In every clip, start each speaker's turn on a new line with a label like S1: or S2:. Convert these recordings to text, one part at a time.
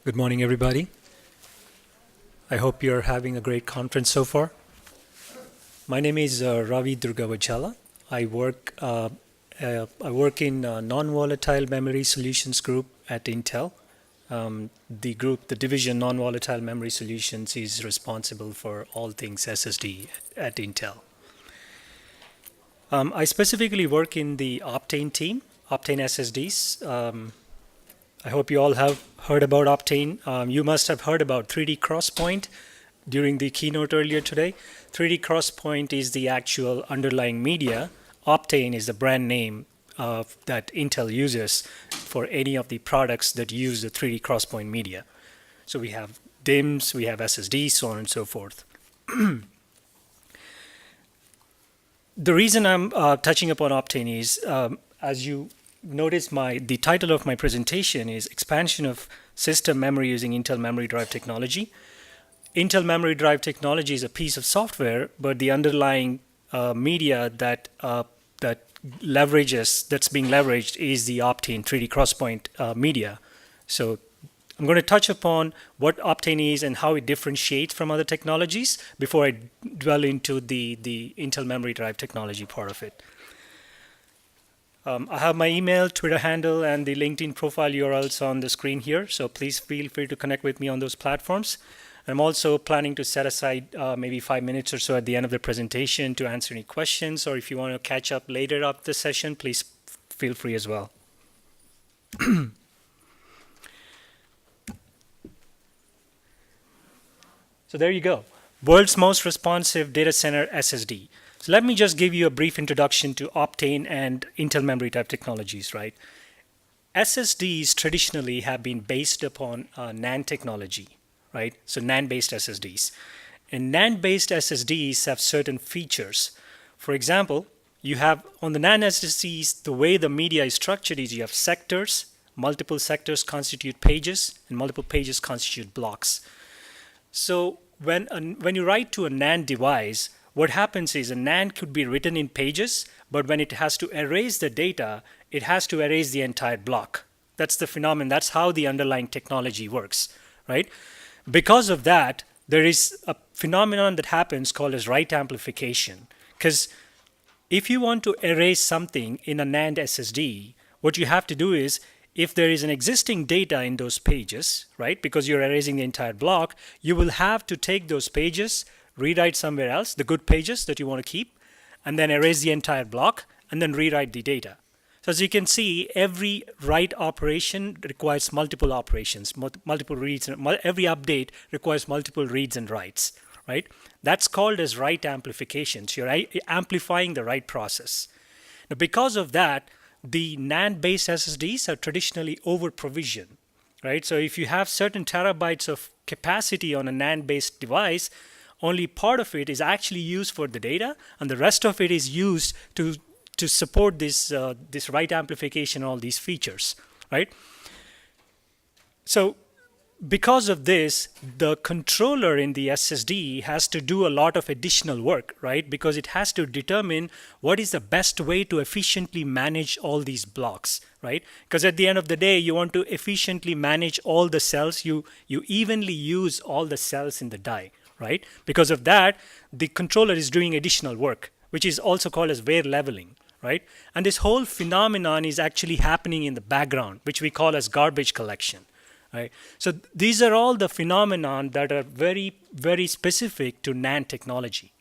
S1: Good morning, everybody. I hope you're having a great conference so far. My name is Ravi Durgavachala. I work in non-volatile memory solutions group at Intel. The division non-volatile memory solutions is responsible for all things SSD at Intel. I specifically work in the Optane team, Optane SSDs. I hope you all have heard about Optane. You must have heard about 3D Crosspoint during the keynote earlier today. 3D Crosspoint is the actual underlying media. Optane is the brand name that Intel uses for any of the products that use the 3D Crosspoint media. So we have DIMMs, we have SSDs, so on and so forth. The reason I'm touching upon Optane is, as you notice, the title of my presentation is Expansion of System Memory Using Intel Memory Drive Technology. Intel Memory Drive Technology is a piece of software, but the underlying media that's being leveraged is the Optane 3D Crosspoint media. So I'm going to touch upon what Optane is and how it differentiates from other technologies before I dwell into the Intel Memory Drive Technology part of it. I have my email, Twitter handle, and the LinkedIn profile URLs on the screen here, so please feel free to connect with me on those platforms. I'm also planning to set aside maybe 5 minutes or so at the end of the presentation to answer any questions, or if you want to catch up later up the session, please feel free as well. So there you go. World's most responsive data center SSD. So let me just give you a brief introduction to Optane and Intel Memory Drive Technologies, right? SSDs traditionally have been based upon NAND technology, right? So NAND-based SSDs. And NAND-based SSDs have certain features. For example, you have on the NAND SSDs, the way the media is structured is you have sectors, multiple sectors constitute pages, and multiple pages constitute blocks. So when you write to a NAND device, what happens is a NAND could be written in pages, but when it has to erase the data, it has to erase the entire block. That's the phenomenon. That's how the underlying technology works, right? Because of that, there is a phenomenon that happens called as write amplification. Because if you want to erase something in a NAND SSD, what you have to do is, if there is an existing data in those pages, right, because you're erasing the entire block, you will have to take those pages, rewrite somewhere else, the good pages that you want to keep, and then erase the entire block, and then rewrite the data. So as you can see, every write operation requires multiple operations, multiple reads, and every update requires multiple reads and writes, right? That's called as write amplification. So you're amplifying the write process. Now, because of that, the NAND-based SSDs are traditionally over-provisioned, right? So if you have certain terabytes of capacity on a NAND-based device, only part of it is actually used for the data, and the rest of it is used to support this write amplification, all these features, right? So because of this, the controller in the SSD has to do a lot of additional work, right? Because it has to determine what is the best way to efficiently manage all these blocks, right? Because at the end of the day, you want to efficiently manage all the cells. You evenly use all the cells in the die, right? Because of that, the controller is doing additional work, which is also called as wear leveling, right? And this whole phenomenon is actually happening in the background, which we call as garbage collection. Right. So these are all the phenomenon that are very, very specific to NAND technology.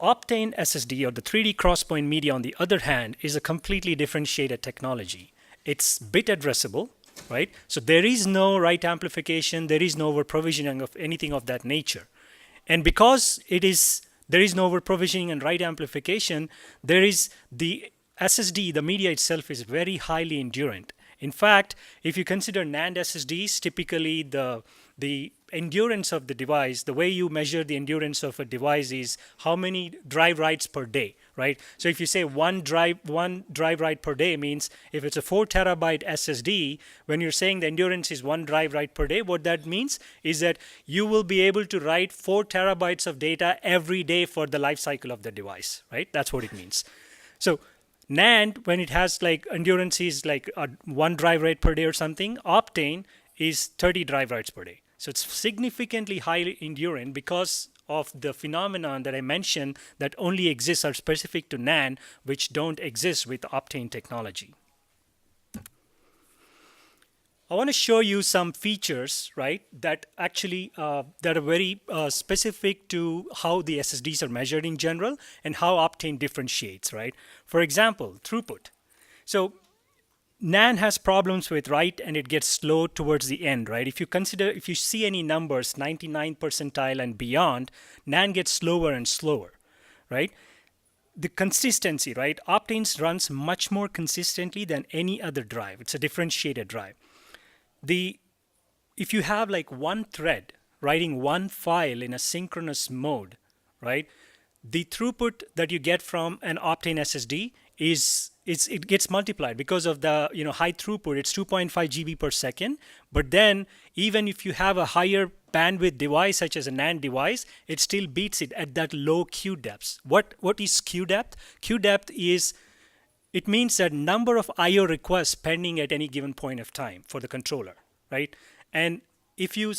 S1: Optane SSD, or the 3D Crosspoint media, on the other hand, is a completely differentiated technology. It's bit addressable, right? So there is no write amplification, there is no over-provisioning of anything of that nature. And because there is no over-provisioning and write amplification, there is the SSD, the media itself is very highly endurant. In fact, if you consider NAND SSDs, typically the endurance of the device, the way you measure the endurance of a device is how many drive writes per day, right? So if you say one drive write per day means if it's a 4 terabyte SSD, when you're saying the endurance is 1 drive write per day, what that means is that you will be able to write 4 terabytes of data every day for the life cycle of the device, right? That's what it means. So NAND, when it has like endurance is like 1 drive rate per day or something, Optane is 30 drive writes per day. So it's significantly highly endurant because of the phenomenon that I mentioned that only exists are specific to NAND, which don't exist with Optane technology. I want to show you some features, right, that actually that are very specific to how the SSDs are measured in general and how Optane differentiates, right? For example, throughput. So NAND has problems with write and it gets slow towards the end, right? If you see any numbers, 99 percentile and beyond, NAND gets slower and slower, right? The consistency, right? Optane runs much more consistently than any other drive. It's a differentiated drive. If you have like one thread writing one file in a synchronous mode, right? The throughput that you get from an Optane SSD it gets multiplied because of the high throughput. It's 2.5 GB per second. But then even if you have a higher bandwidth device such as a NAND device, it still beats it at that low queue depths. What is queue depth? Queue depth it means that number of I/O requests pending at any given point of time for the controller, right? And if you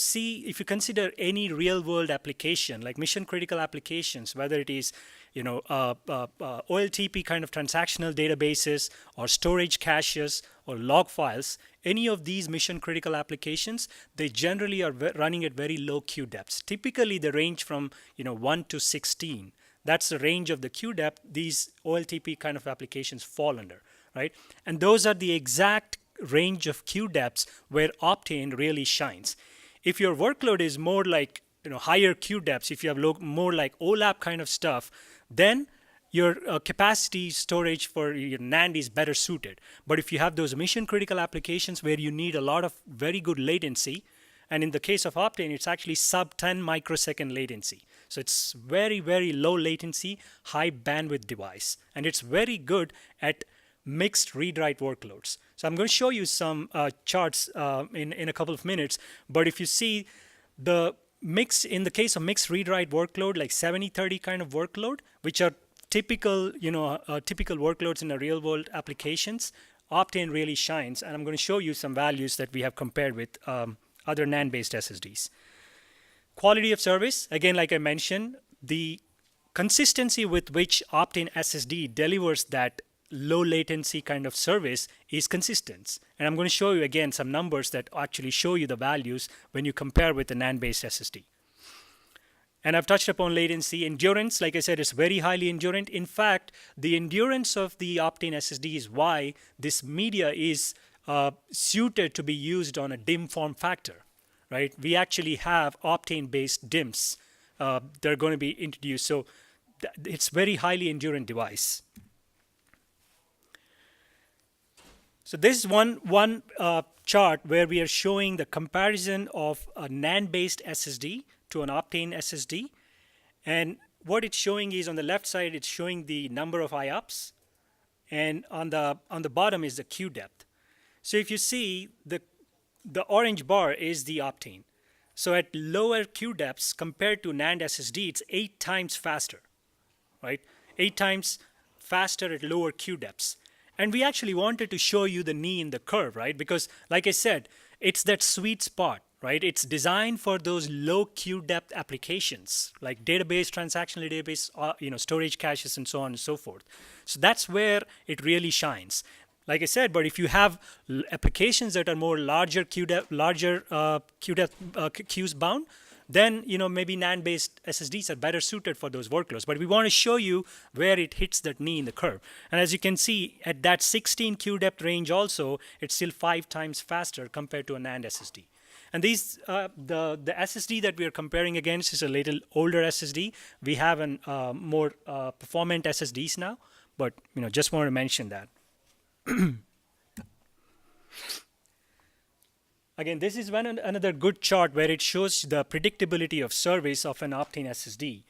S1: consider any real-world application, like mission-critical applications, whether it is, OLTP kind of transactional databases or storage caches or log files, any of these mission-critical applications, they generally are running at very low queue depths. Typically, they range from 1 to 16. That's the range of the queue depth these OLTP kind of applications fall under, right? And those are the exact range of queue depths where Optane really shines. If your workload is more like higher queue depths, if you have more like OLAP kind of stuff, then your capacity storage for your NAND is better suited. But if you have those mission critical applications where you need a lot of very good latency, and in the case of Optane, it's actually sub 10 microsecond latency. So it's very, very low latency, high bandwidth device. And it's very good at mixed read-write workloads. So I'm going to show you some charts in a couple of minutes. But if you see in the case of mixed read-write workload, like 70-30 kind of workload, which are typical, typical workloads in the real-world applications, Optane really shines. And I'm going to show you some values that we have compared with other NAND-based SSDs. Quality of service, again, like I mentioned, the consistency with which Optane SSD delivers that low latency kind of service is consistent. And I'm going to show you again some numbers that actually show you the values when you compare with the NAND-based SSD. And I've touched upon latency. Endurance, like I said, is very highly endurant. In fact, the endurance of the Optane SSD is why this media is suited to be used on a DIMM form factor, right? We actually have Optane-based DIMMs that are going to be introduced. So it's very highly endurant device. So this is one chart where we are showing the comparison of a NAND-based SSD to an Optane SSD. And what it's showing is on the left side, it's showing the number of IOPS. And on the bottom is the queue depth. So if you see, the orange bar is the Optane. So at lower queue depths compared to NAND SSD, it's 8 times faster, right? 8 times faster at lower queue depths. And we actually wanted to show you the knee in the curve, right? Because like I said, it's that sweet spot, right? It's designed for those low queue depth applications like database, transactional database, storage caches, and so on and so forth. So that's where it really shines. Like I said, but if you have applications that are more larger queue depth, queues bound, then maybe NAND-based SSDs are better suited for those workloads. But we want to show you where it hits that knee in the curve. And as you can see, at that 16 queue depth range also, it's still 5 times faster compared to a NAND SSD. And these the SSD that we are comparing against is a little older SSD. We have an more performant SSDs now, but just want to mention that. Again, this is another good chart where it shows the predictability of service of an Optane SSD.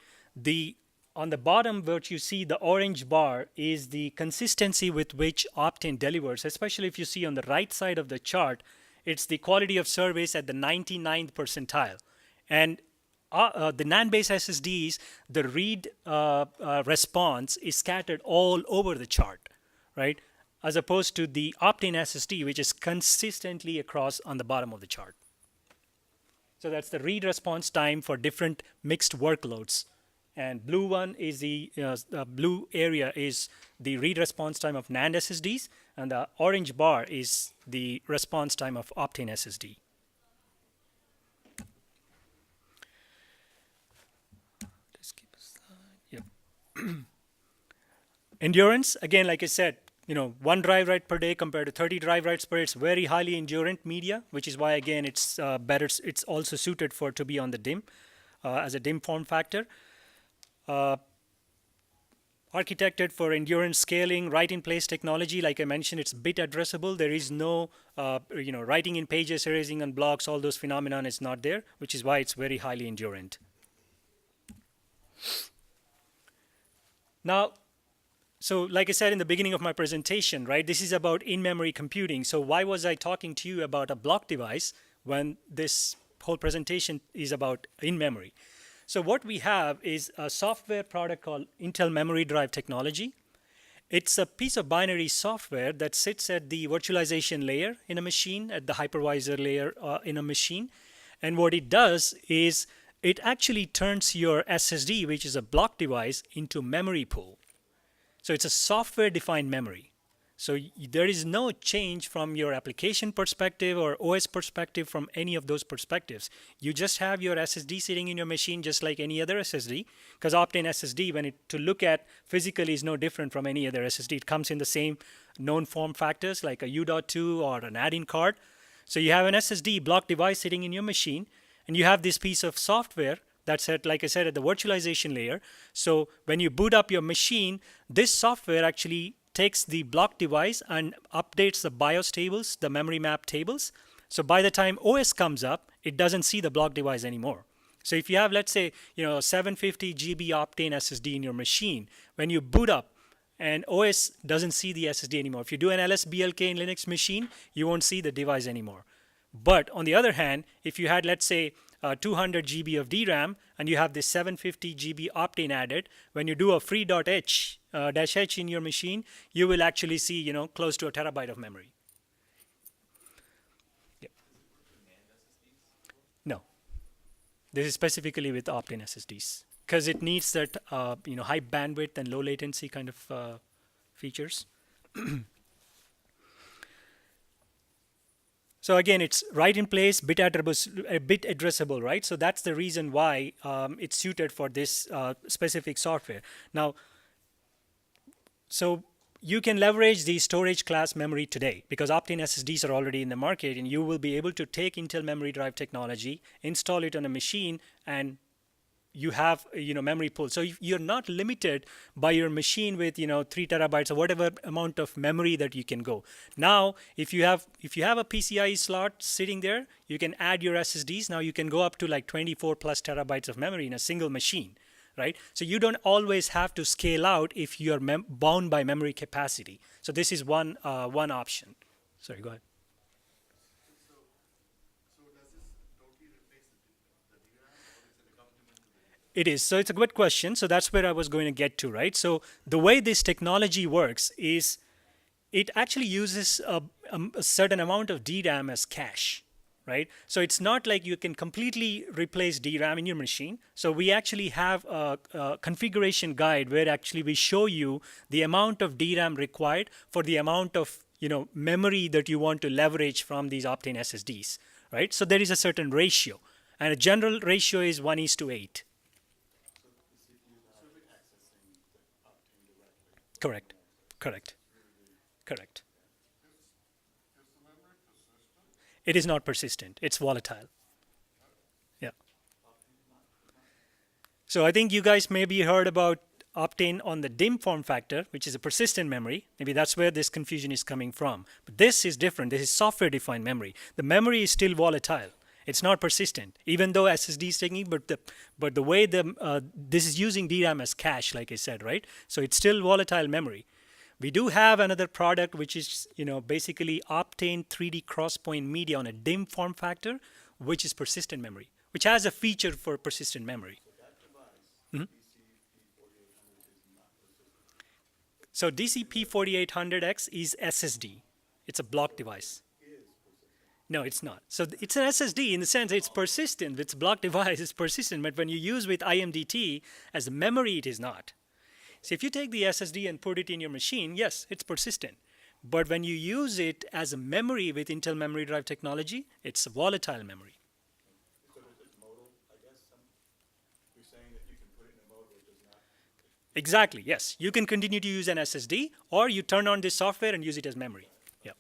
S1: On the bottom, what you see, the orange bar is the consistency with which Optane delivers, especially if you see on the right side of the chart, it's the quality of service at the 99th percentile. And the NAND-based SSDs, the read response is scattered all over the chart, right? as opposed to the Optane SSD, which is consistently across on the bottom of the chart. So that's the read response time for different mixed workloads. And blue one is the blue area is the read response time of NAND SSDs, and the orange bar is the response time of Optane SSD. Just keep a slide. Yep. Endurance, again, like I said, 1 drive write per day compared to 30 drive writes per day. It's very highly endurant media, which is why, again, it's better. It's also suited to be on the DIMM as a DIMM form factor. Architected for endurance scaling, write-in-place technology. Like I mentioned, it's bit addressable. There is no, writing in pages, erasing on blocks. All those phenomenon is not there, which is why it's very highly endurant. Now, so like I said in the beginning of my presentation, right, this is about in-memory computing. So why was I talking to you about a block device when this whole presentation is about in-memory? So what we have is a software product called Intel Memory Drive Technology. It's a piece of binary software that sits at the virtualization layer in a machine, at the hypervisor layer in a machine. And what it does is it actually turns your SSD, which is a block device, into memory pool. So it's a software-defined memory. So there is no change from your application perspective or OS perspective from any of those perspectives. You just have your SSD sitting in your machine just like any other SSD, because Optane SSD, to look at physically, is no different from any other SSD. It comes in the same known form factors like a U.2 or an add-in card. So you have an SSD block device sitting in your machine, and you have this piece of software that's at, like I said, at the virtualization layer. So when you boot up your machine, this software actually takes the block device and updates the BIOS tables, the memory map tables. So by the time OS comes up, it doesn't see the block device anymore. So if you have, let's say, 750 GB Optane SSD in your machine, when you boot up and OS doesn't see the SSD anymore. If you do an LSBLK in Linux machine, you won't see the device anymore. But on the other hand, if you had, let's say, 200 GB of DRAM and you have this 750 GB Optane added, when you do a free.h -h in your machine, you will actually see close to a terabyte of memory. Yep. No, this is specifically with Optane SSDs because it needs that high bandwidth and low latency kind of features. So again, it's right in place, bit addressable, right? So that's the reason why it's suited for this specific software. Now, so you can leverage the storage class memory today because Optane SSDs are already in the market, and you will be able to take Intel Memory Drive technology, install it on a machine, and you have memory pool. So you're not limited by your machine with 3 terabytes or whatever amount of memory that you can go. Now, if you have a PCIe slot sitting there, you can add your SSDs. Now you can go up to like 24 plus terabytes of memory in a single machine, right? So you don't always have to scale out if you're bound by memory capacity. So this is one option. Sorry, go ahead. It is. So it's a good question. So that's where I was going to get to, right? So the way this technology works is it actually uses a certain amount of DRAM as cache, right? So it's not like you can completely replace DRAM in your machine. So we actually have a configuration guide where actually we show you the amount of DRAM required for the amount of memory that you want to leverage from these Optane SSDs, right? So there is a certain ratio, and a general ratio is 1:8. Correct. It is not persistent. It's volatile. Yeah. So I think you guys maybe heard about Optane on the DIMM form factor, which is a persistent memory. Maybe that's where this confusion is coming from. But this is different. This is software-defined memory. The memory is still volatile. It's not persistent, even though SSD is taking, but the way this is using DRAM as cache, like I said, right? So it's still volatile memory. We do have another product which is basically Optane 3D Crosspoint Media on a DIMM form factor, which is persistent memory, which has a feature for persistent memory. So DCP4800X is SSD. It's a block device. No, it's not. So it's an SSD in the sense it's persistent. It's a block device, it's persistent. But when you use with IMDT as a memory, it is not. So if you take the SSD and put it in your machine, yes, it's persistent. But when you use it as a memory with Intel memory drive technology, it's a volatile memory.
S2: So it's modal, I guess. You're saying that you can put it in a mode where it does not.
S1: Exactly, yes. You can continue to use an SSD, or you turn on this software and use it as memory. Yeah.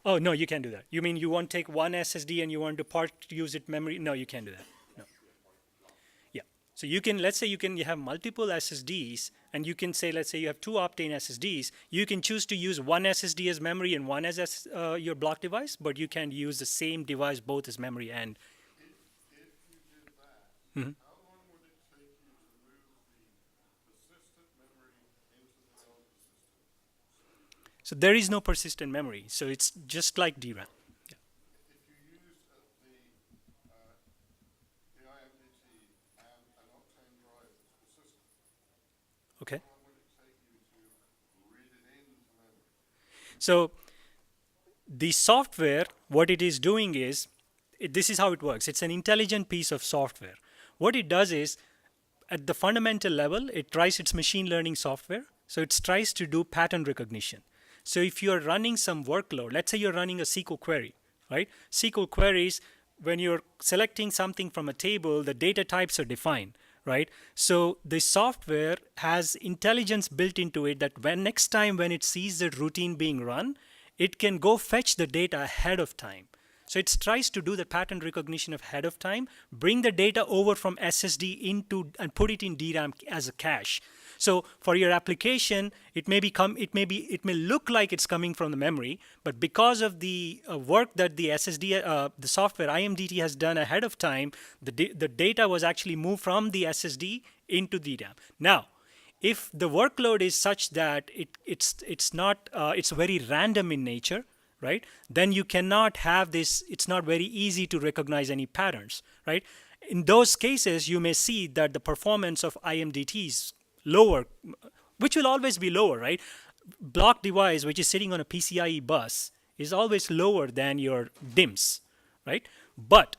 S1: Oh, no, you can't do that. You mean you want to take one SSD and you want to part use it memory? No, you can't do that. No. Yeah. So you can, let's say you have multiple SSDs, and you can say, let's say you have two Optane SSDs. You can choose to use one SSD as memory and one as your block device, but you can't use the same device both as memory and.
S3: If you did that, how long would it take you to move the persistent memory into the non-persistent?
S1: So there is no persistent memory. So it's just like DRAM. Yeah.
S3: If you used the IMDT and an Optane drive that's persistent,
S1: Okay.
S3: how long would it take you to read it into memory?
S1: So the software, what it is doing is, this is how it works. It's an intelligent piece of software. What it does is, at the fundamental level, it tries its machine learning software. So it tries to do pattern recognition. So if you're running some workload, let's say you're running a SQL query, right? SQL queries, when you're selecting something from a table, the data types are defined, right? So the software has intelligence built into it that when next time when it sees the routine being run, it can go fetch the data ahead of time. So it tries to do the pattern recognition ahead of time, bring the data over from SSD into and put it in DRAM as a cache. So for your application, it may look like it's coming from the memory, but because of the work that the SSD, the software IMDT has done ahead of time, the data was actually moved from the SSD into DRAM. Now, if the workload is such that it's very random in nature, right? Then you cannot have this, it's not very easy to recognize any patterns, right? In those cases, you may see that the performance of IMDT is lower, which will always be lower, right? Block device, which is sitting on a PCIe bus, is always lower than your DIMMs, right? But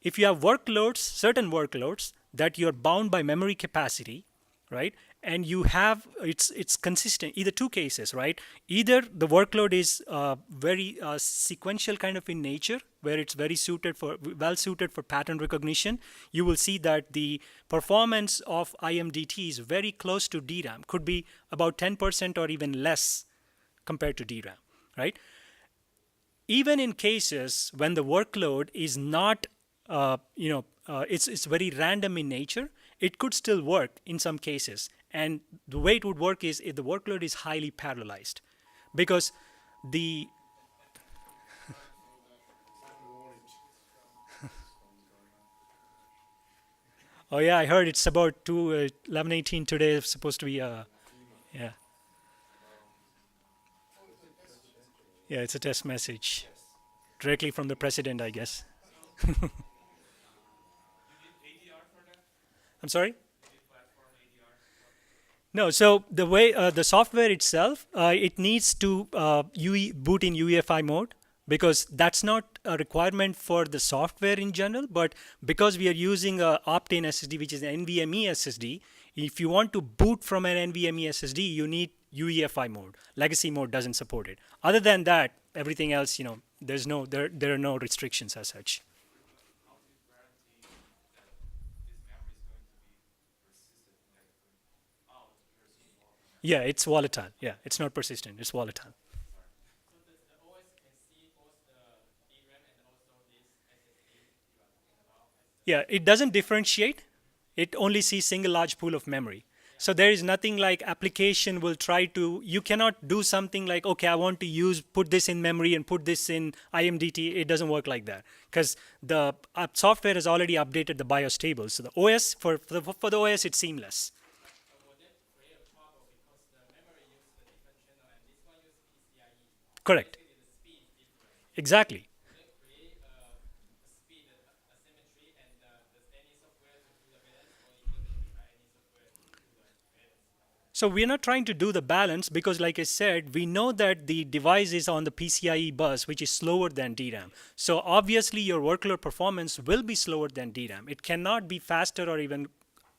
S1: if you have workloads, certain workloads that you're bound by memory capacity, right? And you have, it's consistent, either two cases, right? Either the workload is very sequential kind of in nature, where it's very well suited for pattern recognition. You will see that the performance of IMDT is very close to DRAM, could be about 10% or even less compared to DRAM, right? Even in cases when the workload is not, it's very random in nature, it could still work in some cases. And the way it would work is if the workload is highly parallelized, because the oh yeah, I heard it's about 11:18 today. It's supposed to be yeah, yeah, it's a test message directly from the president, I guess. I'm sorry. No, so the way the software itself, it needs to boot in UEFI mode, because that's not a requirement for the software in general, but because we are using a Optane SSD, which is an NVMe SSD, if you want to boot from an NVMe SSD, you need UEFI mode. Legacy mode doesn't support it. Other than that, everything else, there are no restrictions as such. Yeah, it's volatile. Yeah, it's not persistent. It's volatile. Yeah, it doesn't differentiate. It only sees single large pool of memory. So there is nothing like application will try to, you cannot do something like, okay, I want to put this in memory and put this in IMDT. It doesn't work like that, because the software has already updated the BIOS table. So the OS, for the OS, it's seamless. Correct. Exactly.
S4: create a speed asymmetry, and does any software to do the balance, or it doesn't require any software to do the balance?
S1: So we're not trying to do the balance because, like I said, we know that the device is on the PCIe bus, which is slower than DRAM. So obviously, your workload performance will be slower than DRAM. It cannot be faster or even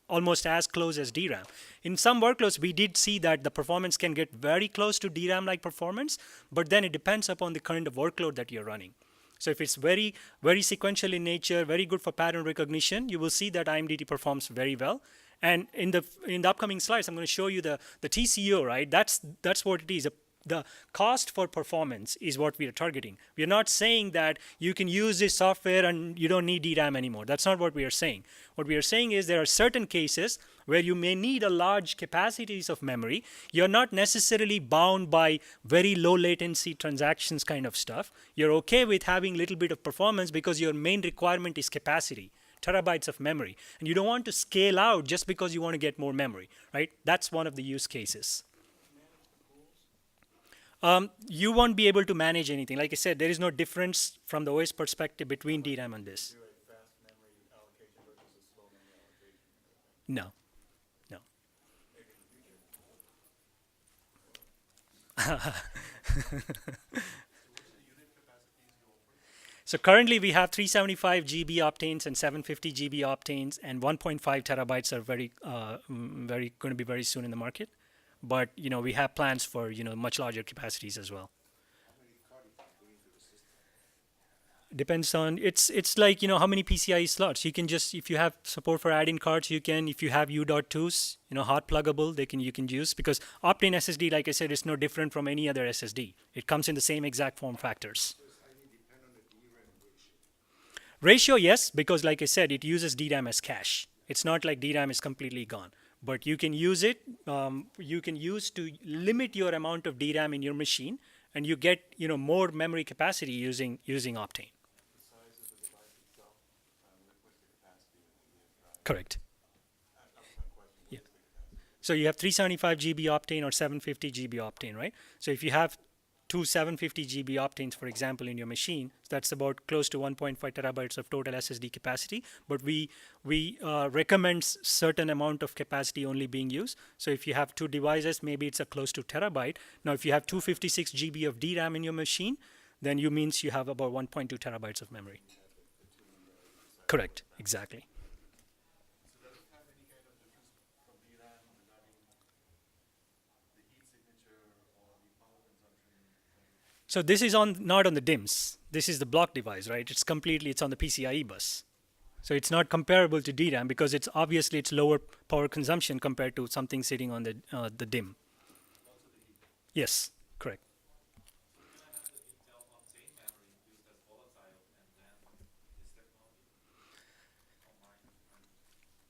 S1: almost as close as DRAM. In some workloads, we did see that the performance can get very close to DRAM-like performance, but then it depends upon the kind of workload that you're running. So if it's very, very sequential in nature, very good for pattern recognition, you will see that IMDT performs very well. And in the upcoming slides, I'm going to show you the TCO, right? That's what it is. The cost for performance is what we are targeting. We are not saying that you can use this software and you don't need DRAM anymore. That's not what we are saying. What we are saying is there are certain cases where you may need a large capacities of memory. You're not necessarily bound by very low latency transactions kind of stuff. You're okay with having a little bit of performance because your main requirement is capacity, terabytes of memory. And you don't want to scale out just because you want to get more memory, right? That's one of the use cases. You won't be able to manage anything. Like I said, there is no difference from the OS perspective between DRAM and this.
S2: Do a fast memory allocation versus a slow memory allocation.
S1: No, no.
S2: Maybe in the future.
S1: So currently we have 375 GB Optanes and 750 GB Optanes, and 1.5 terabytes are very going to be very soon in the market. But we have plans for much larger capacities as well. Depends on it's like how many PCIe slots you can just, if you have support for add-in cards, you can. If you have U.2s, hot pluggable, you can use, because Optane SSD, like I said, is no different from any other SSD. It comes in the same exact form factors. Ratio, yes, because like I said, it uses DRAM as cache. It's not like DRAM is completely gone. But you can use it. You can use to limit your amount of DRAM in your machine, and you get more memory capacity using Optane.
S2: The size of the device itself, what's the capacity of the drive?
S1: Correct.
S2: That was my question.
S1: Yeah.
S2: What's the capacity?
S1: So you have 375 GB Optane or 750 GB Optane, right? So if you have two 750 GB Optanes, for example, in your machine, that's about close to 1.5 terabytes of total SSD capacity. But we recommend certain amount of capacity only being used. So if you have two devices, maybe it's a close to terabyte. Now, if you have 256 GB of DRAM in your machine, then you means you have about 1.2 terabytes of memory. Correct. Exactly.
S3: So does it have any kind of difference from DRAM regarding the heat signature or the power consumption?
S1: So this is not on the DIMMs. This is the block device, right? It's on the PCIe bus. So it's not comparable to DRAM because it's lower power consumption compared to something sitting on the DIMM. Yes, correct.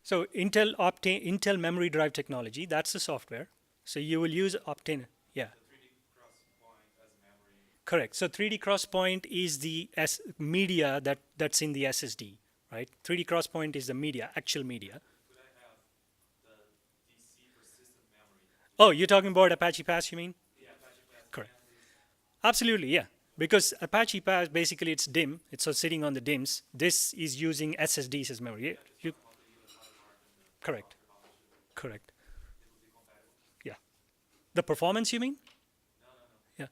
S1: So Intel memory drive technology, that's the software. So you will use Optane. Yeah. Correct. So 3D Crosspoint is the media that's in the SSD, right? 3D Crosspoint is the media, actual media.
S4: Could I have the DC persistent memory?
S1: Oh, you're talking about Apache Pass, you mean?
S4: Yeah, Apache Pass.
S1: Correct. Absolutely, yeah. Because Apache Pass, basically it's DIMM. It's sitting on the DIMMs. This is using SSDs as memory. Correct. Correct. Yeah. The performance, you mean? Yeah.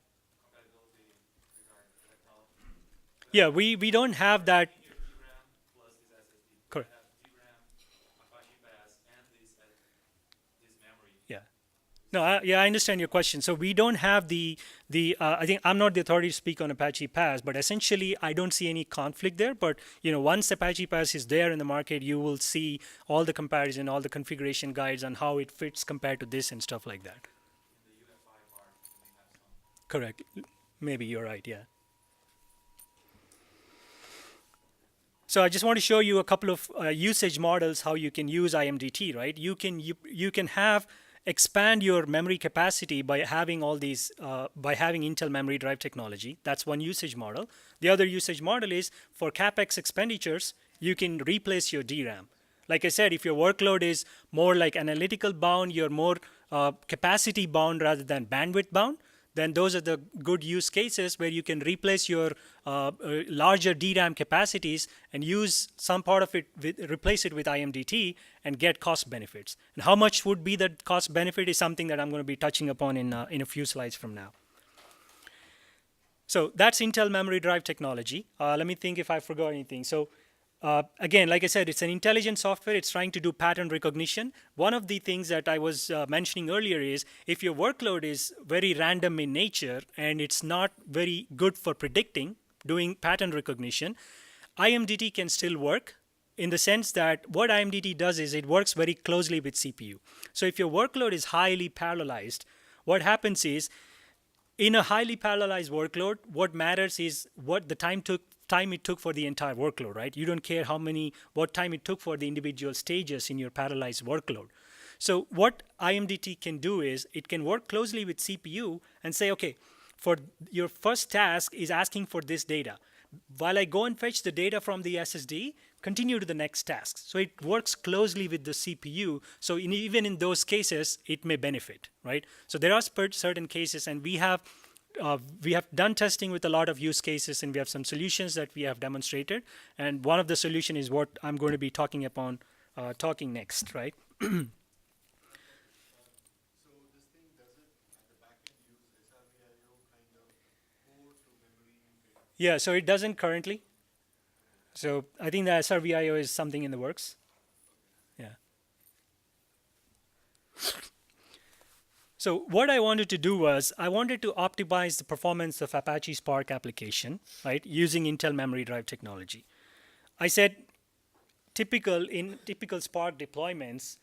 S1: Yeah, we don't have that.
S4: DRAM plus this SSD.
S1: Correct.
S4: I have DRAM, Apache Pass, and this memory.
S1: Yeah. No, I understand your question. So we don't have I think I'm not the authority to speak on Apache Pass, but essentially I don't see any conflict there. But once Apache Pass is there in the market, you will see all the comparison, all the configuration guides on how it fits compared to this and stuff like that.
S4: In the UFI part, you may have some.
S1: Correct. Maybe you're right. Yeah. So I just want to show you a couple of usage models how you can use IMDT. Right? You can expand your memory capacity by having all these by having Intel memory drive technology. That's one usage model. The other usage model is for capex expenditures. You can replace your DRAM. Like I said, if your workload is more like analytical bound, you're more capacity bound rather than bandwidth bound, then those are the good use cases where you can replace your larger DRAM capacities and use some part of it, replace it with IMDT and get cost benefits. And how much would be the cost benefit is something that I'm going to be touching upon in a few slides from now. So that's Intel memory drive technology. Let me think if I forgot anything. So again, like I said, it's an intelligent software. It's trying to do pattern recognition. One of the things that I was mentioning earlier is if your workload is very random in nature and it's not very good for predicting, doing pattern recognition, IMDT can still work in the sense that what IMDT does is it works very closely with CPU. So if your workload is highly parallelized, what happens is in a highly parallelized workload, what matters is what the time it took for the entire workload, right? You don't care what time it took for the individual stages in your parallelized workload. So what IMDT can do is it can work closely with CPU and say, okay, for your first task is asking for this data. While I go and fetch the data from the SSD, continue to the next task. So it works closely with the CPU. So even in those cases, it may benefit, right? So there are certain cases, and we have done testing with a lot of use cases, and we have some solutions that we have demonstrated. And one of the solution is what I'm going to be talking next, right?
S3: So this thing does it at the back end use SRVIO kind of core to memory interface?
S1: Yeah, so it doesn't currently. So I think the SRVIO is something in the works. Yeah. So what I wanted to do was I wanted to optimize the performance of Apache Spark application, right, using Intel memory drive technology. I said in typical Spark deployments,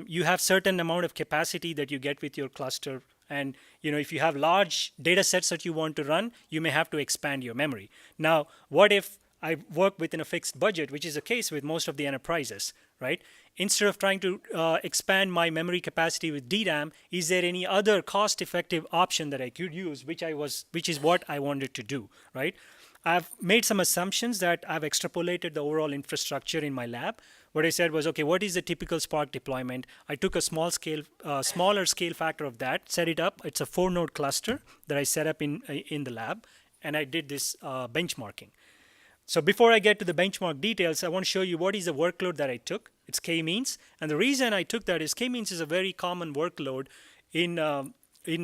S1: you have certain amount of capacity that you get with your cluster. And if you have large data sets that you want to run, you may have to expand your memory. Now, what if I work within a fixed budget, which is the case with most of the enterprises, right? Instead of trying to expand my memory capacity with DRAM, is there any other cost-effective option that I could use, which is what I wanted to do, right? I've made some assumptions that I've extrapolated the overall infrastructure in my lab. What I said was, okay, what is the typical Spark deployment? I took a smaller scale factor of that, set it up. It's a 4-node cluster that I set up in the lab, and I did this benchmarking. So before I get to the benchmark details, I want to show you what is the workload that I took. It's k-means. And the reason I took that is k-means is a very common workload in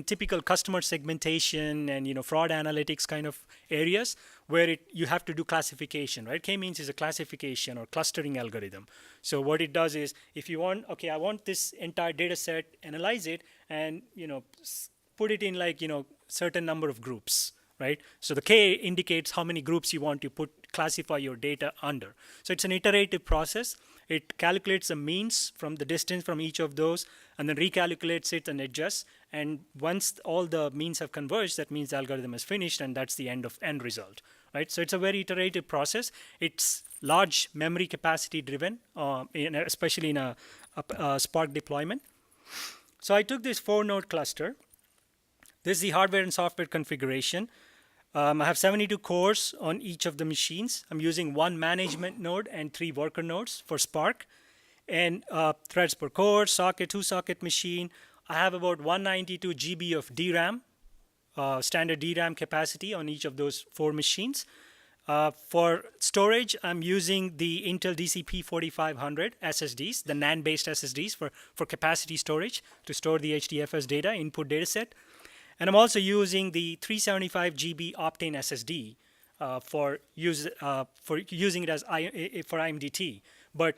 S1: typical customer segmentation and fraud analytics kind of areas where you have to do classification, right? K-means is a classification or clustering algorithm. So what it does is if you want, okay, I want this entire data set, analyze it, and put it in certain number of groups. Right? So the K indicates how many groups you want to classify your data under. So it's an iterative process. It calculates the means from the distance from each of those and then recalculates it and adjusts. And once all the means have converged, that means the algorithm is finished and that's the end result. Right? So it's a very iterative process. It's large memory capacity driven, especially in a Spark deployment. So I took this 4-node cluster. This is the hardware and software configuration. I have 72 cores on each of the machines. I'm using 1 management node and 3 worker nodes for Spark. And threads per core, 2-socket machine. I have about 192 GB of DRAM, standard DRAM capacity on each of those 4 machines. For storage, I'm using the Intel DCP4500 SSDs, the NAND-based SSDs for capacity storage to store the HDFS data, input data set. And I'm also using the 375 GB Optane SSD for using it as for IMDT. But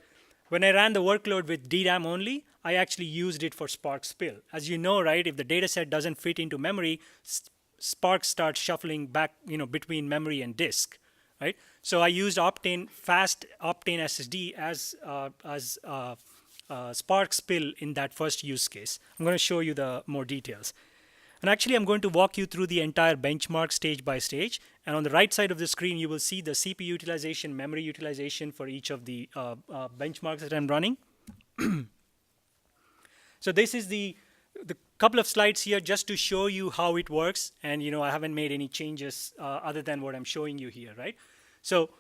S1: when I ran the workload with DRAM only, I actually used it for Spark spill. As you know, right, if the data set doesn't fit into memory, Spark starts shuffling back, between memory and disk, right? So I used fast Optane SSD as Spark spill in that first use case. I'm going to show you the more details. And actually, I'm going to walk you through the entire benchmark stage by stage. And on the right side of the screen, you will see the CPU utilization, memory utilization for each of the benchmarks that I'm running. So this is the couple of slides here just to show you how it works. And I haven't made any changes other than what I'm showing you here, right? So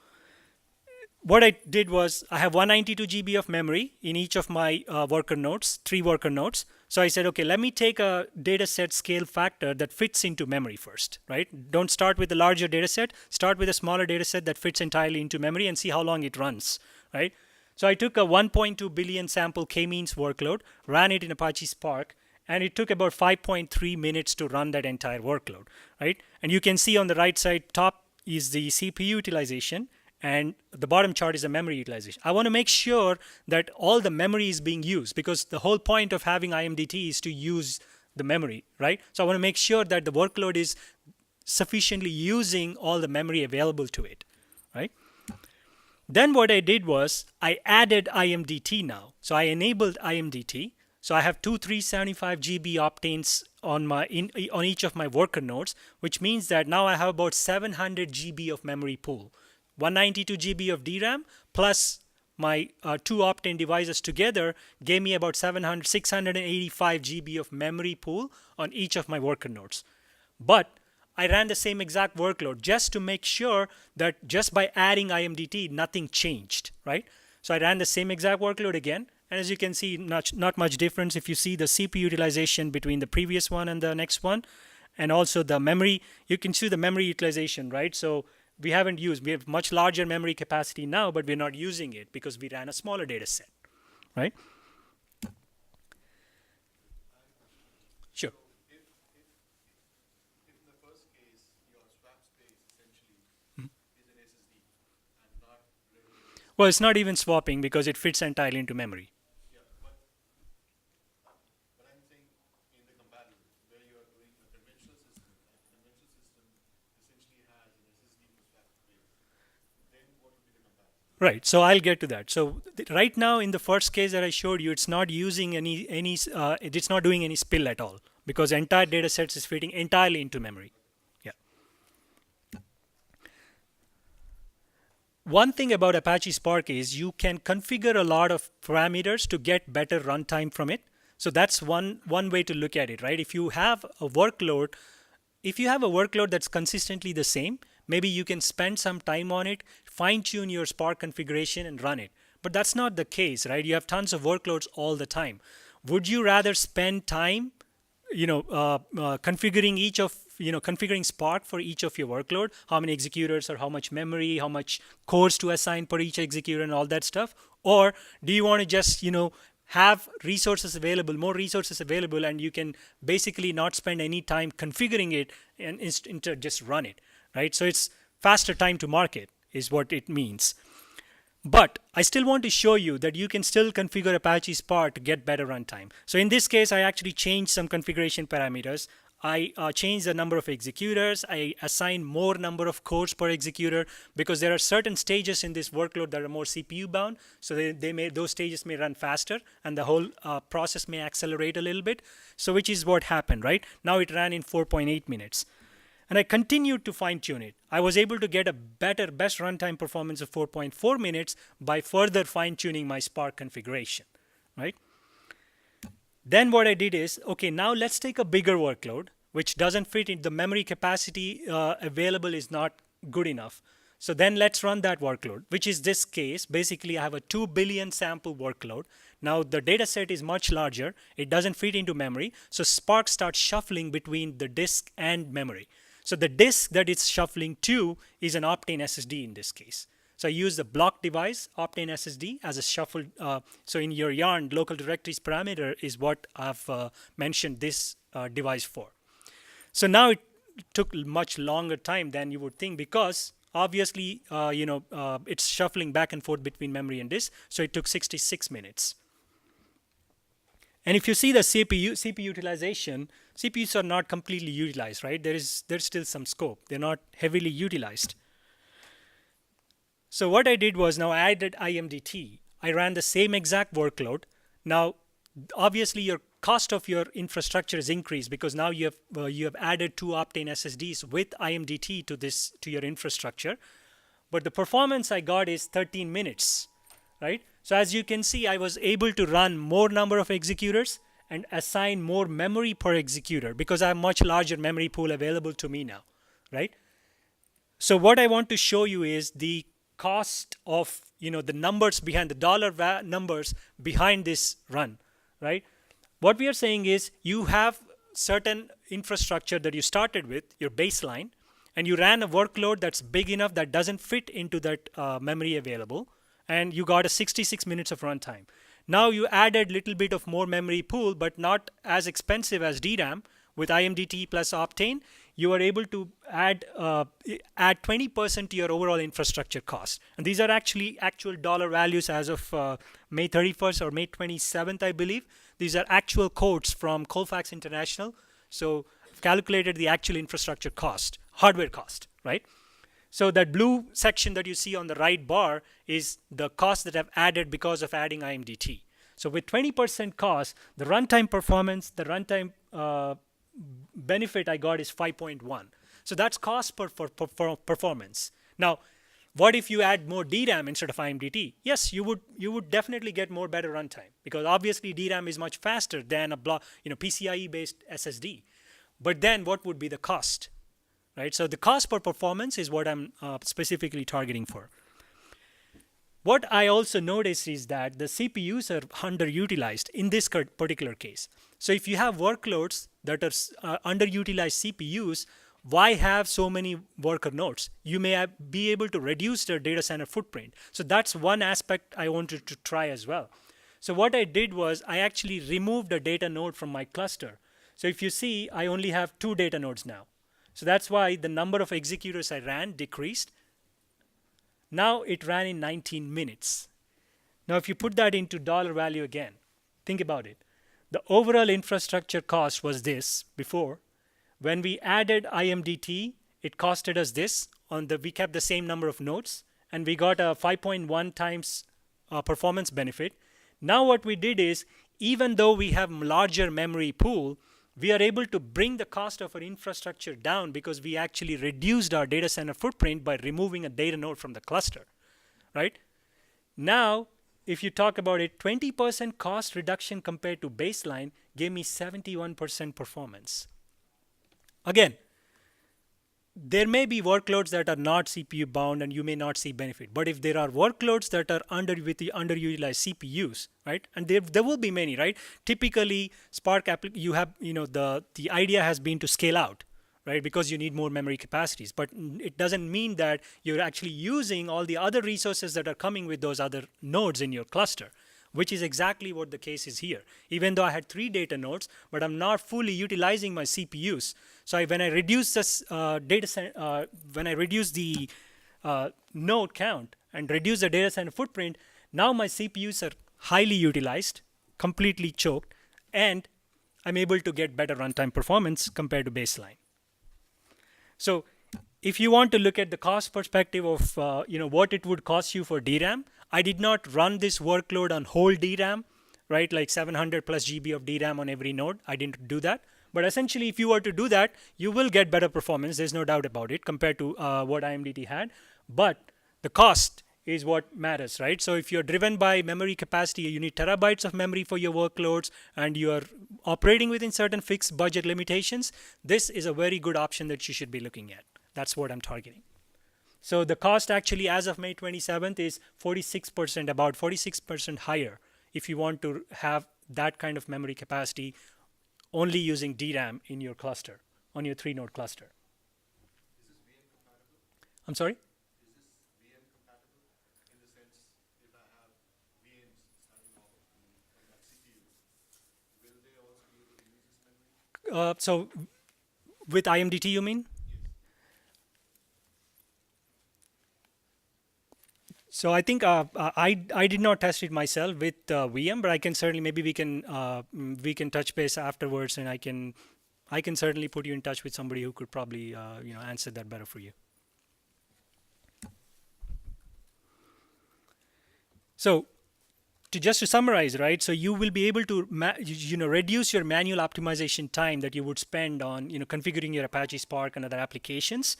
S1: what I did was I have 192 GB of memory in each of my worker nodes, 3 worker nodes. So I said, okay, let me take a data set scale factor that fits into memory first, right? Don't start with a larger data set. Start with a smaller data set that fits entirely into memory and see how long it runs, right? So I took a 1.2 billion sample k-means workload, ran it in Apache Spark, and it took about 5.3 minutes to run that entire workload, right? And you can see on the right side, top is the CPU utilization, and the bottom chart is the memory utilization. I want to make sure that all the memory is being used, because the whole point of having IMDT is to use the memory, right? So I want to make sure that the workload is sufficiently using all the memory available to it, right? Then what I did was I added IMDT now. So I enabled IMDT. So I have two 375 GB Optanes on on each of my worker nodes, which means that now I have about 700 GB of memory pool. 192 GB of DRAM plus my two Optane devices together gave me about 685 GB of memory pool on each of my worker nodes. But I ran the same exact workload just to make sure that just by adding IMDT, nothing changed, right? So I ran the same exact workload again. And as you can see, not much difference if you see the CPU utilization between the previous one and the next one. And also the memory, you can see the memory utilization, right? So we have much larger memory capacity now, but we're not using it because we ran a smaller data set, right? Sure.
S3: If in the first case your swap space essentially is an SSD and not regular.
S1: Well, it's not even swapping because it fits entirely into memory.
S3: Yeah, but I'm saying in the comparison where you are doing a conventional system, and the conventional system essentially has an SSD for swap space, then what would be the comparison?
S1: Right. So I'll get to that. So right now in the first case that I showed you, it's not using it's not doing any spill at all because entire data sets is fitting entirely into memory. Yeah. One thing about Apache Spark is you can configure a lot of parameters to get better runtime from it. So that's one way to look at it, right? If you have a workload that's consistently the same, maybe you can spend some time on it, fine-tune your Spark configuration and run it. But that's not the case, right? You have tons of workloads all the time. Would you rather spend time, configuring Spark for each of your workload, how many executors or how much memory, how much cores to assign per each executor and all that stuff? Or do you want to just, have more resources available, and you can basically not spend any time configuring it and instead just run it, right? So it's faster time to market is what it means. But I still want to show you that you can still configure Apache Spark to get better runtime. So in this case, I actually changed some configuration parameters. I changed the number of executors. I assign more number of cores per executor because there are certain stages in this workload that are more CPU bound. So those stages may run faster and the whole process may accelerate a little bit. So which is what happened, right? Now it ran in 4.8 minutes. And I continued to fine tune it. I was able to get a best runtime performance of 4.4 minutes by further fine tuning my Spark configuration, right? Then what I did is, okay, now let's take a bigger workload, which doesn't fit in the memory capacity available is not good enough. So then let's run that workload, which is this case. Basically, I have a 2 billion sample workload. Now the data set is much larger. It doesn't fit into memory. So Spark starts shuffling between the disk and memory. So the disk that it's shuffling to is an Optane SSD in this case. So I use the block device, Optane SSD, as a shuffle. So in your yarn, local directories parameter is what I've mentioned this device for. So now it took much longer time than you would think because obviously, it's shuffling back and forth between memory and disk. So it took 66 minutes. And if you see the CPU utilization, CPUs are not completely utilized, right? There's still some scope. They're not heavily utilized. So what I did was now I added IMDT. I ran the same exact workload. Now, obviously, your cost of your infrastructure is increased because now you have added two Optane SSDs with IMDT to your infrastructure. But the performance I got is 13 minutes, right? So as you can see, I was able to run more number of executors and assign more memory per executor because I have much larger memory pool available to me now, right? So what I want to show you is the cost of the numbers behind the numbers behind this run, right? What we are saying is you have certain infrastructure that you started with, your baseline, and you ran a workload that's big enough that doesn't fit into that memory available, and you got a 66 minutes of runtime. Now you added little bit of more memory pool, but not as expensive as DRAM. With IMDT plus Optane, you are able to add 20% to your overall infrastructure cost. And these are actually actual dollar values as of May 31st or May 27th, I believe. These are actual quotes from Colfax International. So I've calculated the actual infrastructure cost, hardware cost, right? So that blue section that you see on the right bar is the cost that I've added because of adding IMDT. So with 20% cost, the runtime performance, the runtime benefit I got is 5.1. So that's cost per performance. Now, what if you add more DRAM instead of IMDT? Yes, you would definitely get more better runtime, because obviously DRAM is much faster than a PCIe based SSD. But then what would be the cost? Right? So the cost per performance is what I'm specifically targeting for. What I also noticed is that the CPUs are underutilized in this particular case. So if you have workloads that are underutilized CPUs, why have so many worker nodes? You may be able to reduce their data center footprint. So that's one aspect I wanted to try as well. So what I did was I actually removed a data node from my cluster. So if you see, I only have 2 data nodes now. So that's why the number of executors I ran decreased. Now it ran in 19 minutes. Now if you put that into dollar value again, think about it. The overall infrastructure cost was this before. When we added IMDT, it costed us this. We kept the same number of nodes, and we got a 5.1 times performance benefit. Now what we did is, even though we have larger memory pool, we are able to bring the cost of our infrastructure down because we actually reduced our data center footprint by removing a data node from the cluster, right? Now, if you talk about it, 20% cost reduction compared to baseline gave me 71% performance. Again, there may be workloads that are not CPU bound and you may not see benefit. But if there are workloads that are with the underutilized CPUs, right? And there will be many, right? Typically, Spark you have, the idea has been to scale out, right? Because you need more memory capacities. But it doesn't mean that you're actually using all the other resources that are coming with those other nodes in your cluster, which is exactly what the case is here. Even though I had 3 data nodes, but I'm not fully utilizing my CPUs. So when I reduce this when I reduce the node count and reduce the data center footprint, now my CPUs are highly utilized, completely choked, and I'm able to get better runtime performance compared to baseline. So if you want to look at the cost perspective of what it would cost you for DRAM, I did not run this workload on whole DRAM, right? Like 700 plus GB of DRAM on every node. I didn't do that. But essentially, if you were to do that, you will get better performance. There's no doubt about it compared to what IMDT had. But the cost is what matters, right? So if you're driven by memory capacity, you need terabytes of memory for your workloads, and you are operating within certain fixed budget limitations, this is a very good option that you should be looking at. That's what I'm targeting. So the cost actually as of May 27th is 46%, about 46% higher if you want to have that kind of memory capacity only using DRAM in your cluster, on your 3-node cluster.
S3: Is this VM compatible?
S1: I'm sorry?
S3: Is this VM compatible? In the sense, if I have VMs starting off on that CPU, will they also be able to use this memory?
S1: So with IMDT, you mean? So I think I did not test it myself with VM, but I can certainly, maybe we can touch base afterwards, and I can certainly put you in touch with somebody who could probably answer that better for you. So just to summarize, right? So you will be able to reduce your manual optimization time that you would spend on configuring your Apache Spark and other applications.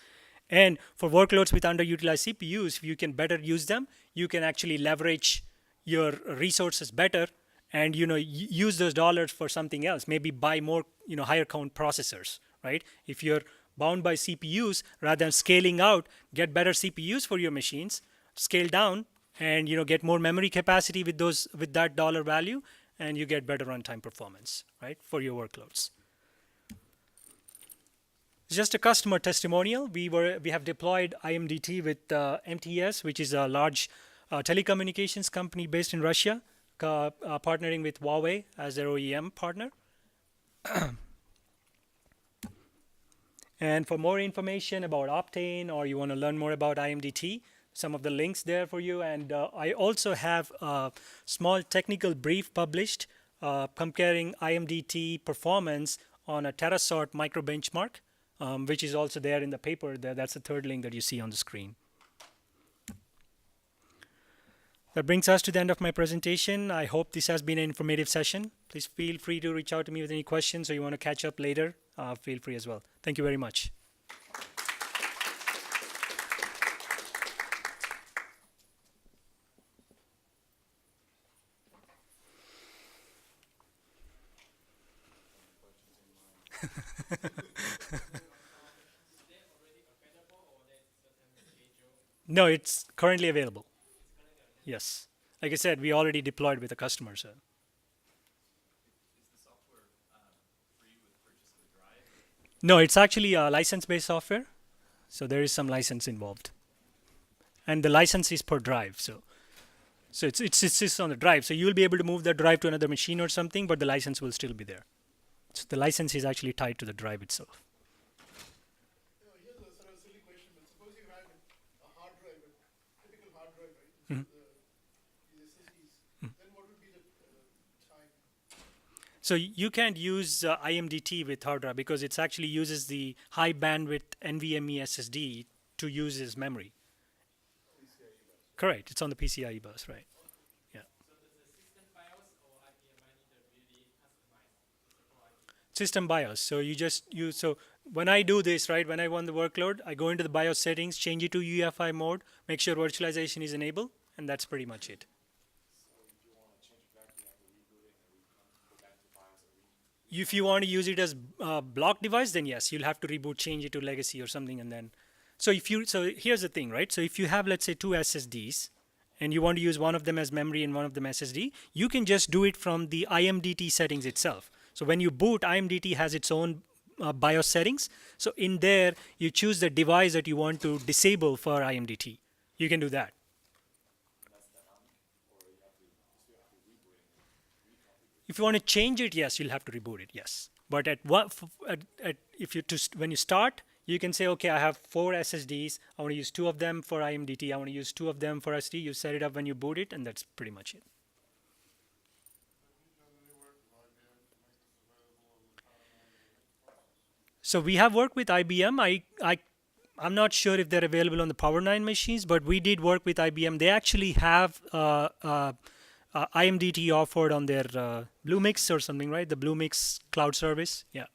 S1: And for workloads with underutilized CPUs, if you can better use them, you can actually leverage your resources better and use those dollars for something else. Maybe buy more higher count processors, right? If you're bound by CPUs, rather than scaling out, get better CPUs for your machines, scale down, and get more memory capacity with that dollar value, and you get better runtime performance, right, for your workloads. Just a customer testimonial. We have deployed IMDT with MTS, which is a large telecommunications company based in Russia, partnering with Huawei as their OEM partner. And for more information about Optane, or you want to learn more about IMDT, some of the links there for you. And I also have a small technical brief published comparing IMDT performance on a Terasort micro benchmark, which is also there in the paper. That's the third link that you see on the screen. That brings us to the end of my presentation. I hope this has been an informative session. Please feel free to reach out to me with any questions, or you want to catch up later, feel free as well. Thank you very much. No, it's currently available. Yes. Like I said, we already deployed with a customer. So.
S5: Is the software free with purchase of a drive?
S1: No, it's actually a license-based software. So there is some license involved. And the license is per drive. So it sits on the drive. So you'll be able to move that drive to another machine or something, but the license will still be there. So the license is actually tied to the drive itself.
S3: Here's a sort of silly question, but suppose you had a hard drive, a typical hard drive, right?
S1: Mhm.
S3: The SSDs. Then what would be the time?
S1: So you can't use IMDT with hard drive because it actually uses the high bandwidth NVMe SSD to use as memory. Correct. It's on the PCIe bus, right? Yeah.
S4: So does the system BIOS or IBM need to really customize
S1: System BIOS. So so when I do this, right, when I run the workload, I go into the BIOS settings, change it to UEFI mode, make sure virtualization is enabled, and that's pretty much it. If you want to use it as a block device, then yes, you'll have to reboot, change it to legacy or something, and then. So here's the thing, right? So if you have, let's say, two SSDs, and you want to use one of them as memory and one of them SSD, you can just do it from the IMDT settings itself. So when you boot, IMDT has its own BIOS settings. So in there, you choose the device that you want to disable for IMDT. You can do that. If you want to change it, yes, you'll have to reboot it, yes. But when you start, you can say, okay, I have 4 SSDs. I want to use 2 of them for IMDT. I want to use 2 of them for SD. You set it up when you boot it, and that's pretty much it. So we have worked with IBM. I'm not sure if they're available on the Power 9 machines, but we did work with IBM. They actually have IMDT offered on their Bluemix or something, right? The Bluemix cloud service. Yeah.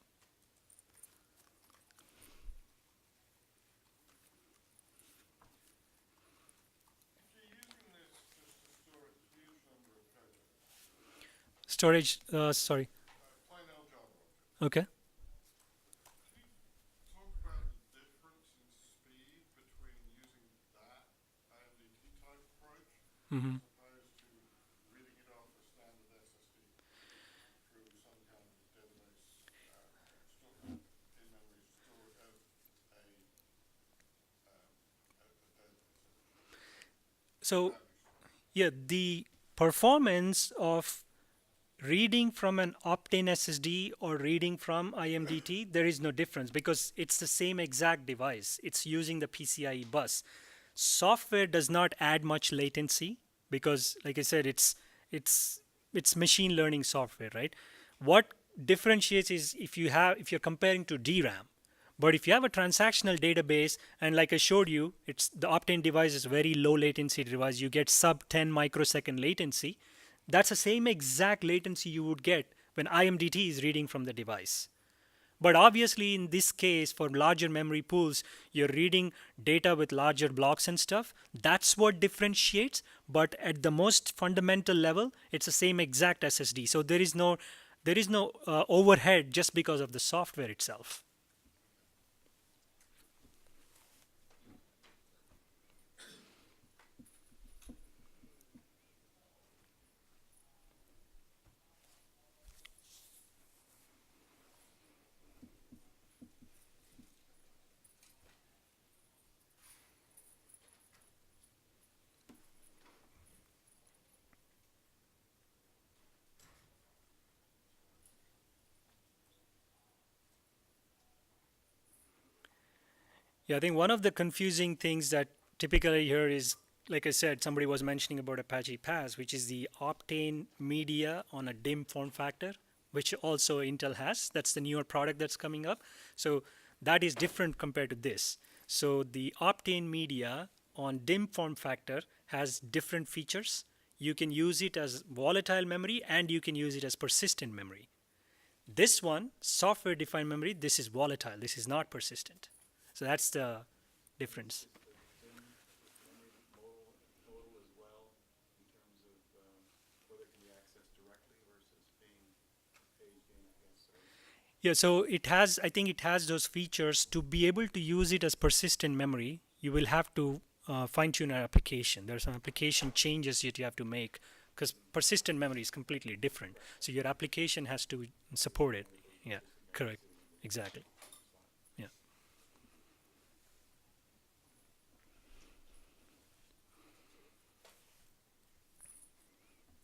S1: Storage, sorry.
S3: Plain old Java.
S1: Okay.
S3: Talk about the difference in speed between using that IMDT type approach
S1: Mm-hmm.
S3: as opposed to reading it off a standard SSD through some kind of database, in memory store of a database.
S1: So, yeah, the performance of reading from an Optane SSD or reading from IMDT, there is no difference because it's the same exact device. It's using the PCIe bus. Software does not add much latency because, like I said, it's machine learning software, right? What differentiates is if you're comparing to DRAM. But if you have a transactional database, and like I showed you, the Optane device is a very low latency device. You get sub 10 microsecond latency. That's the same exact latency you would get when IMDT is reading from the device. But obviously, in this case, for larger memory pools, you're reading data with larger blocks and stuff. That's what differentiates. But at the most fundamental level, it's the same exact SSD. So there is no overhead just because of the software itself. Yeah, I think one of the confusing things that typically here is, like I said, somebody was mentioning about Apache Pass, which is the Optane media on a DIMM form factor, which also Intel has. That's the newer product that's coming up. So that is different compared to this. So the Optane media on DIMM form factor has different features. You can use it as volatile memory and you can use it as persistent memory. This one, software defined memory, this is volatile. This is not persistent. So that's the difference.
S2: Modal as well, in terms of whether it can be accessed directly versus being paged in, I guess. So
S1: Yeah, so it has, I think it has those features. To be able to use it as persistent memory, you will have to fine tune an application. There are some application changes that you have to make because persistent memory is completely different. So your application has to support it. Yeah, correct. Exactly. Yeah.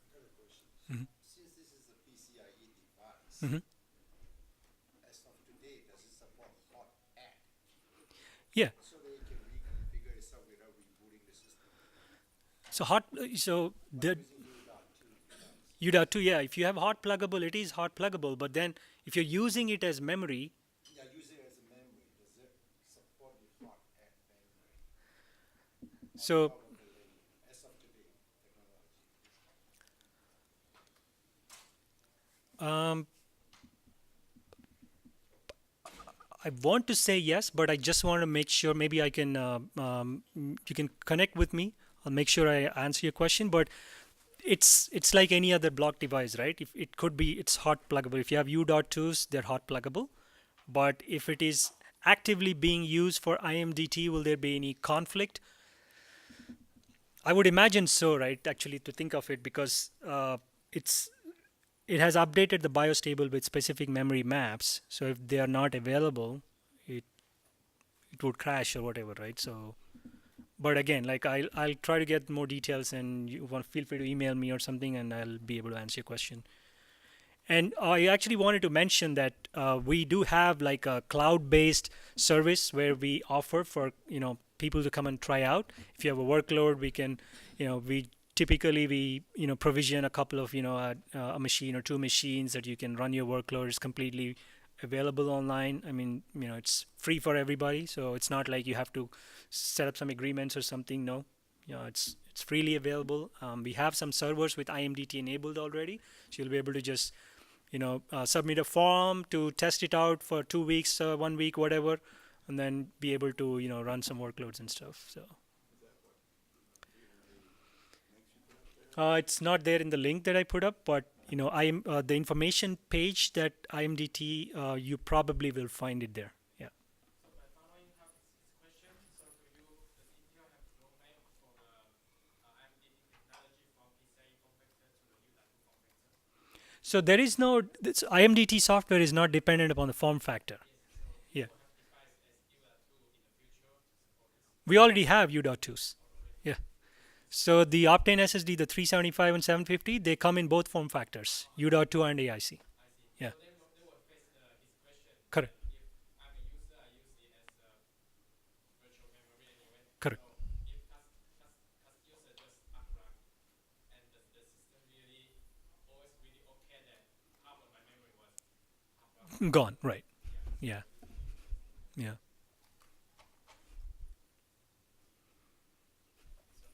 S3: Another question.
S1: Mhm.
S3: Since this is a PCIe device,
S1: Mhm.
S3: as of today, does it support hot add?
S1: Yeah.
S3: So that you can reconfigure itself without rebooting the system.
S1: So so the
S3: Using U.2 device.
S1: U.2, yeah, if you have hot pluggable, it is hot pluggable. But then if you're using it as memory,
S3: Yeah, use it as a memory. Does it support the hot add memory?
S1: so
S3: Top of the lane, as of today, technology.
S1: um, I want to say yes, but I just want to make sure. Maybe I can you can connect with me. I'll make sure I answer your question. But it's like any other block device, right? If it could be, it's hot pluggable. If you have U.2s, they're hot pluggable. But if it is actively being used for IMDT, will there be any conflict? I would imagine so, right? Actually, to think of it, because it's it has updated the BIOS table with specific memory maps. So if they are not available, it it would crash or whatever, right? So, but again, like I'll try to get more details, and you want feel free to email me or something, and I'll be able to answer your question. And I actually wanted to mention that we do have like a cloud-based service where we offer for people to come and try out. If you have a workload, we can, we typically we provision a couple of a machine or two machines that you can run your workload. It's completely available online. I mean, it's free for everybody, so it's not like you have to set up some agreements or something. No, it's freely available. We have some servers with IMDT enabled already, so you'll be able to just submit a form to test it out for 2 weeks, 1 week, whatever, and then be able to run some workloads and stuff. So it's not there in the link that I put up, but the information page that IMDT, you probably will find it there. Yeah.
S4: So by following up this question, so do you, does Intel have its roadmap for the IMDT technology from PCIe form factor to the U.2 form factor?
S1: So there is no IMDT software is not dependent upon the form factor.
S4: Yes, so
S1: Yeah.
S4: people have device as U.2 in the future to support this.
S1: We already have U.2s. Yeah. So the Optane SSD, the 375 and 750, they come in both form factors, U.2 and AIC.
S4: I see.
S1: Yeah.
S4: So they will face this question.
S1: Correct.
S4: If I'm a user, I use it as a virtual memory anyway.
S1: Correct.
S4: So if user just unplug and the system really always really okay that half of my memory was unplugged.
S1: Gone. Right.
S4: Yeah.
S1: Yeah. Yeah.
S5: So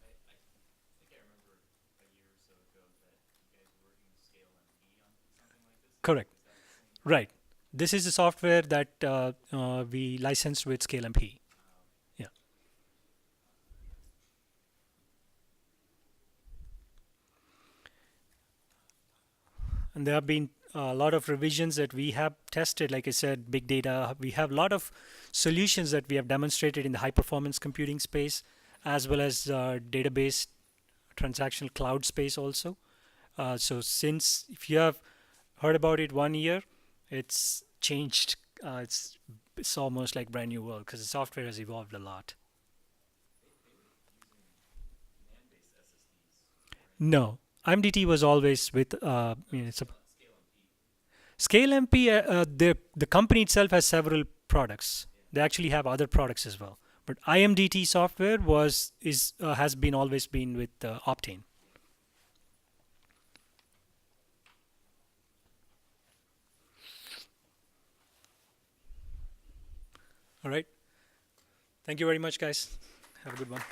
S5: I think I remember a year or so ago that you guys were working with Scale MP on something like this.
S1: Correct.
S5: Is that the same?
S1: Right. This is the software that we licensed with Scale MP. Yeah. And there have been a lot of revisions that we have tested. Like I said, big data. We have a lot of solutions that we have demonstrated in the high performance computing space, as well as database transactional cloud space also. So since if you have heard about it 1 year, it's changed. It's almost like brand new world because the software has evolved a lot.
S5: NAND-based SSDs.
S1: No, IMDT was always with it's a
S5: Scale MP.
S1: Scale MP. The company itself has several products. They actually have other products as well. But IMDT software has been always been with Optane. All right. Thank you very much, guys. Have a good one.